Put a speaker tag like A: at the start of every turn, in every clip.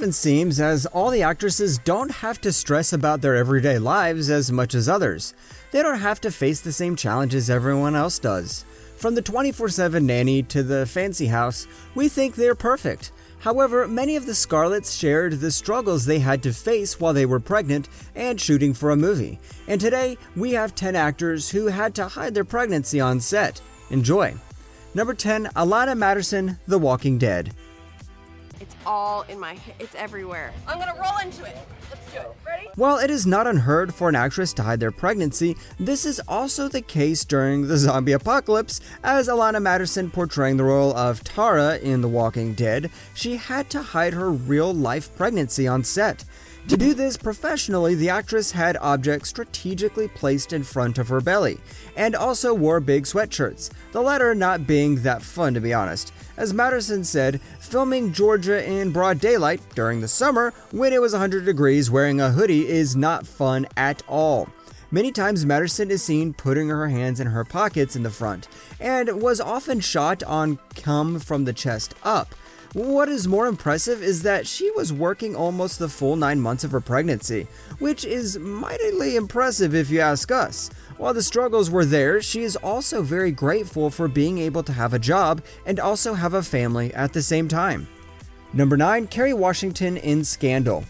A: often seems as all the actresses don't have to stress about their everyday lives as much as others. They don't have to face the same challenges everyone else does. From the 24/7 nanny to the fancy house, we think they're perfect. However, many of the Scarletts shared the struggles they had to face while they were pregnant and shooting for a movie. And today, we have 10 actors who had to hide their pregnancy on set. Enjoy. Number 10, Alana Matterson, The Walking Dead.
B: It's all in my head. It's everywhere. I'm gonna roll into it. Let's do it. Ready?
A: While it is not unheard for an actress to hide their pregnancy, this is also the case during the zombie apocalypse, as Alana Matterson portraying the role of Tara in The Walking Dead, she had to hide her real-life pregnancy on set. To do this professionally, the actress had objects strategically placed in front of her belly, and also wore big sweatshirts, the latter not being that fun to be honest. As Matterson said, filming Georgia in broad daylight during the summer when it was 100 degrees wearing a hoodie is not fun at all. Many times Matterson is seen putting her hands in her pockets in the front, and was often shot on come from the chest up. What is more impressive is that she was working almost the full 9 months of her pregnancy, which is mightily impressive if you ask us. While the struggles were there, she is also very grateful for being able to have a job and also have a family at the same time. Number 9, Kerry Washington in Scandal.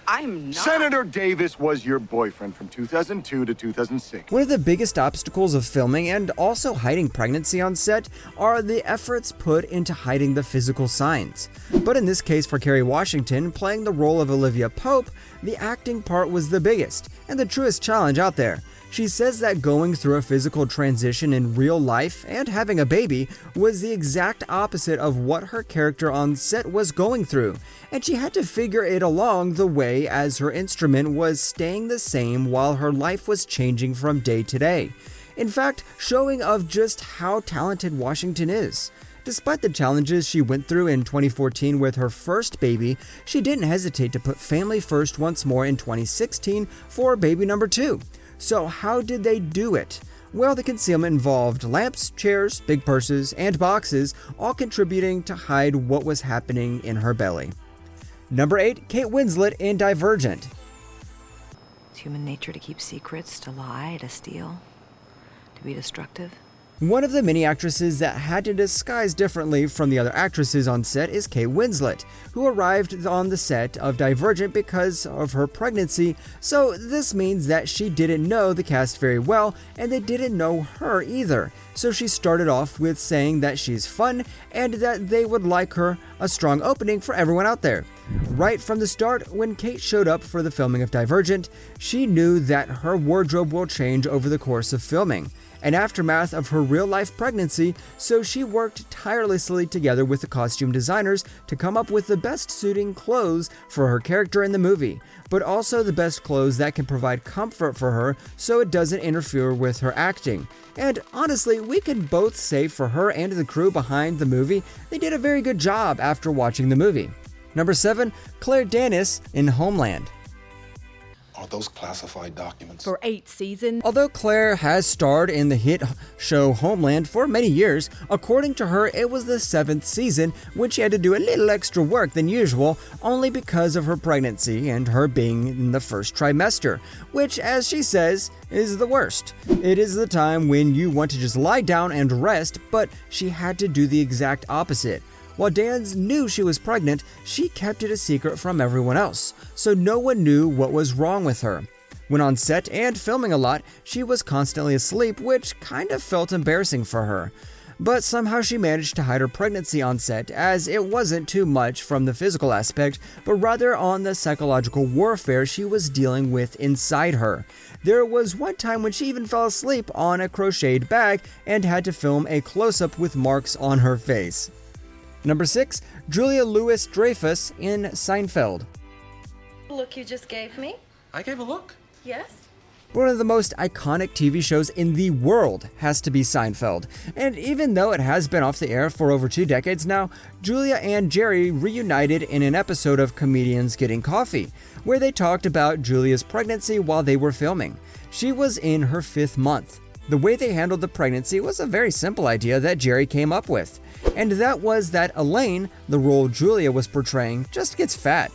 C: I'm not.
D: Senator Davis was your boyfriend from 2002 to 2006.
A: One of the biggest obstacles of filming and also hiding pregnancy on set are the efforts put into hiding the physical signs. But in this case for Kerry Washington, playing the role of Olivia Pope, the acting part was the biggest and the truest challenge out there. She says that going through a physical transition in real life and having a baby was the exact opposite of what her character on set was going through, and she had to figure it along the way as her instrument was staying the same while her life was changing from day to day. In fact, showing of just how talented Washington is. Despite the challenges she went through in 2014 with her first baby, she didn't hesitate to put family first once more in 2016 for baby number 2. So how did they do it? Well, the concealment involved lamps, chairs, big purses, and boxes, all contributing to hide what was happening in her belly. Number 8, Kate Winslet in Divergent.
E: It's human nature to keep secrets, to lie, to steal, to be destructive.
A: One of the many actresses that had to disguise differently from the other actresses on set is Kate Winslet, who arrived on the set of Divergent because of her pregnancy, so this means that she didn't know the cast very well and they didn't know her either. So she started off with saying that she's fun and that they would like her, a strong opening for everyone out there. Right from the start, when Kate showed up for the filming of Divergent, she knew that her wardrobe will change over the course of filming, an aftermath of her real-life pregnancy, so she worked tirelessly together with the costume designers to come up with the best suiting clothes for her character in the movie, but also the best clothes that can provide comfort for her so it doesn't interfere with her acting. And honestly, we can both say for her and the crew behind the movie, they did a very good job after watching the movie. Number 7, Claire Danes in Homeland.
F: Are those classified documents?
G: For 8 seasons.
A: Although Claire has starred in the hit show Homeland for many years, according to her, it was the 7th season when she had to do a little extra work than usual, only because of her pregnancy and her being in the first trimester, which, as she says, is the worst. It is the time when you want to just lie down and rest, but she had to do the exact opposite. While Dans knew she was pregnant, she kept it a secret from everyone else, so no one knew what was wrong with her. When on set and filming a lot, she was constantly asleep, which kind of felt embarrassing for her. But somehow she managed to hide her pregnancy on set, as it wasn't too much from the physical aspect, but rather on the psychological warfare she was dealing with inside her. There was one time when she even fell asleep on a crocheted bag and had to film a close-up with marks on her face. Number 6, Julia Louis-Dreyfus in Seinfeld.
B: Look you just gave me?
F: I gave a look.
B: Yes?
A: One of the most iconic TV shows in the world has to be Seinfeld, and even though it has been off the air for over 2 decades now, Julia and Jerry reunited in an episode of Comedians Getting Coffee, where they talked about Julia's pregnancy while they were filming. She was in her 5th month. The way they handled the pregnancy was a very simple idea that Jerry came up with, and that was that Elaine, the role Julia was portraying, just gets fat.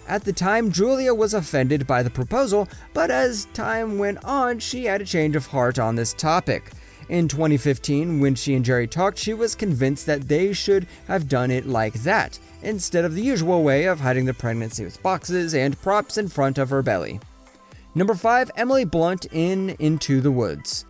A: At the time, Julia was offended by the proposal, but as time went on, she had a change of heart on this topic. In 2015, when she and Jerry talked, she was convinced that they should have done it like that, instead of the usual way of hiding the pregnancy with boxes and props in front of her belly. Number 5, Emily Blunt in Into the Woods.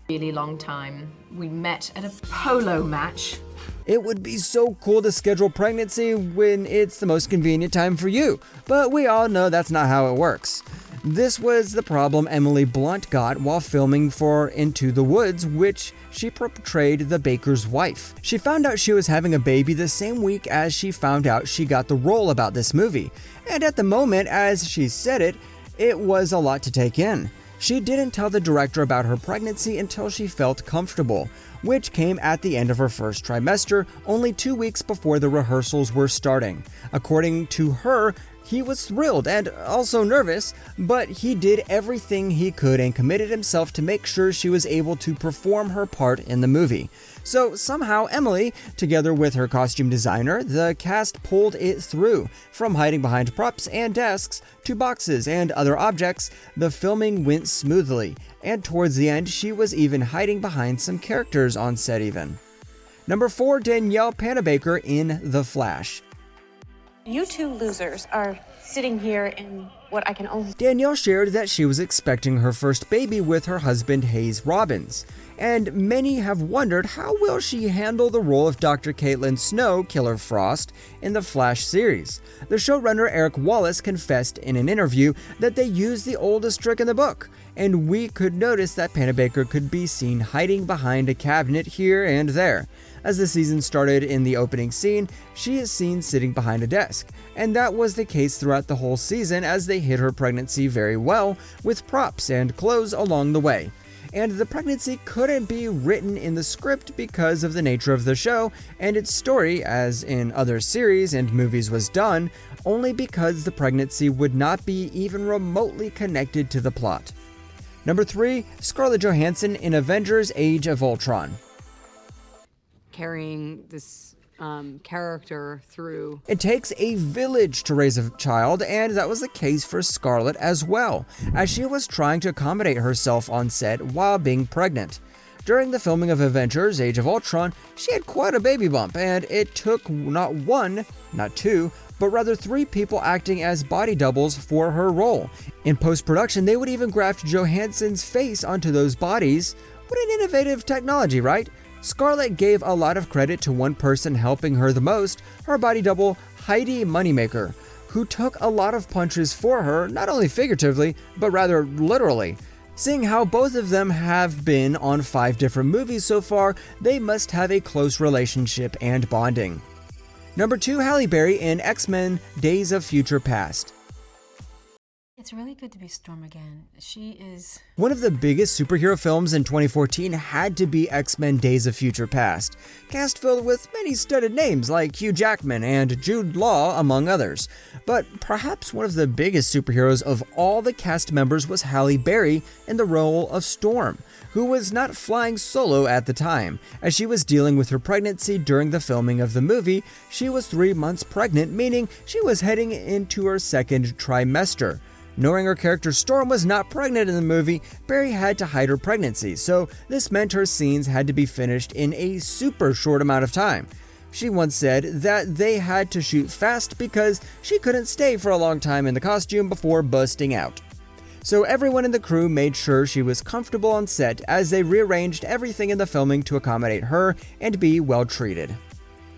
G: Really long time. We met at a polo match.
A: It would be so cool to schedule pregnancy when it's the most convenient time for you, but we all know that's not how it works. This was the problem Emily Blunt got while filming for Into the Woods, which she portrayed the baker's wife. She found out she was having a baby the same week as she found out she got the role about this movie, and at the moment, as she said it was a lot to take in. She didn't tell the director about her pregnancy until she felt comfortable, which came at the end of her first trimester, only 2 weeks before the rehearsals were starting. According to her, he was thrilled and also nervous, but he did everything he could and committed himself to make sure she was able to perform her part in the movie. So somehow Emily, together with her costume designer, the cast pulled it through. From hiding behind props and desks to boxes and other objects, the filming went smoothly, and towards the end she was even hiding behind some characters on set even. Number 4, Danielle Panabaker in The Flash.
H: You two losers are sitting here in what I can only...
A: Danielle shared that she was expecting her first baby with her husband Hayes Robbins, and many have wondered how will she handle the role of Dr. Caitlin Snow, Killer Frost, in the Flash series. The showrunner Eric Wallace confessed in an interview that they used the oldest trick in the book, and we could notice that Panabaker could be seen hiding behind a cabinet here and there. As the season started in the opening scene, she is seen sitting behind a desk, and that was the case throughout the whole season as they hid her pregnancy very well with props and clothes along the way. And the pregnancy couldn't be written in the script because of the nature of the show and its story, as in other series and movies was done, only because the pregnancy would not be even remotely connected to the plot. Number 3, Scarlett Johansson in Avengers: Age of Ultron.
C: Carrying this character through.
A: It takes a village to raise a child, and that was the case for Scarlett as well, as she was trying to accommodate herself on set while being pregnant. During the filming of Avengers: Age of Ultron, she had quite a baby bump, and it took not one, not two, but rather 3 people acting as body doubles for her role. In post-production, they would even graft Johansson's face onto those bodies. What an innovative technology, right? Scarlett gave a lot of credit to one person helping her the most, her body double, Heidi Moneymaker, who took a lot of punches for her, not only figuratively, but rather literally. Seeing how both of them have been on 5 different movies so far, they must have a close relationship and bonding. Number 2, Halle Berry in X-Men: Days of Future Past.
I: It's really good to be Storm again. She is...
A: One of the biggest superhero films in 2014 had to be X-Men: Days of Future Past, cast filled with many studded names like Hugh Jackman and Jude Law, among others. But perhaps one of the biggest superheroes of all the cast members was Halle Berry in the role of Storm, who was not flying solo at the time. As she was dealing with her pregnancy during the filming of the movie, she was 3 months pregnant, meaning she was heading into her second trimester. Knowing her character Storm was not pregnant in the movie, Berry had to hide her pregnancy, so this meant her scenes had to be finished in a super short amount of time. She once said that they had to shoot fast because she couldn't stay for a long time in the costume before busting out. So everyone in the crew made sure she was comfortable on set as they rearranged everything in the filming to accommodate her and be well treated.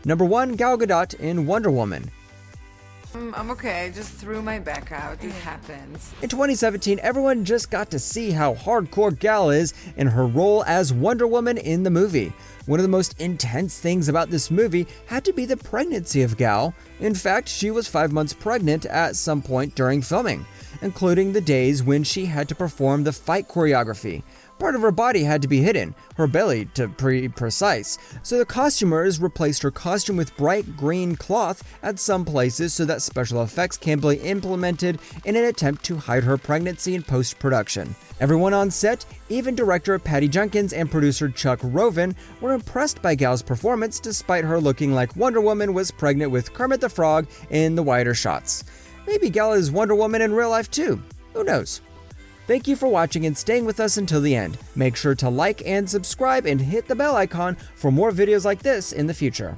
A: Number 1, Gal Gadot in Wonder Woman.
C: I'm okay. I just threw my back out. It happens.
A: In 2017, everyone just got to see how hardcore Gal is in her role as Wonder Woman in the movie. One of the most intense things about this movie had to be the pregnancy of Gal. In fact, she was 5 months pregnant at some point during filming, including the days when she had to perform the fight choreography. Part of her body had to be hidden, her belly to be precise, so the costumers replaced her costume with bright green cloth at some places so that special effects can be implemented in an attempt to hide her pregnancy in post-production. Everyone on set, even director Patty Jenkins and producer Chuck Roven, were impressed by Gal's performance despite her looking like Wonder Woman was pregnant with Kermit the Frog in the wider shots. Maybe Gal is Wonder Woman in real life too, who knows? Thank you for watching and staying with us until the end. Make sure to like and subscribe and hit the bell icon for more videos like this in the future.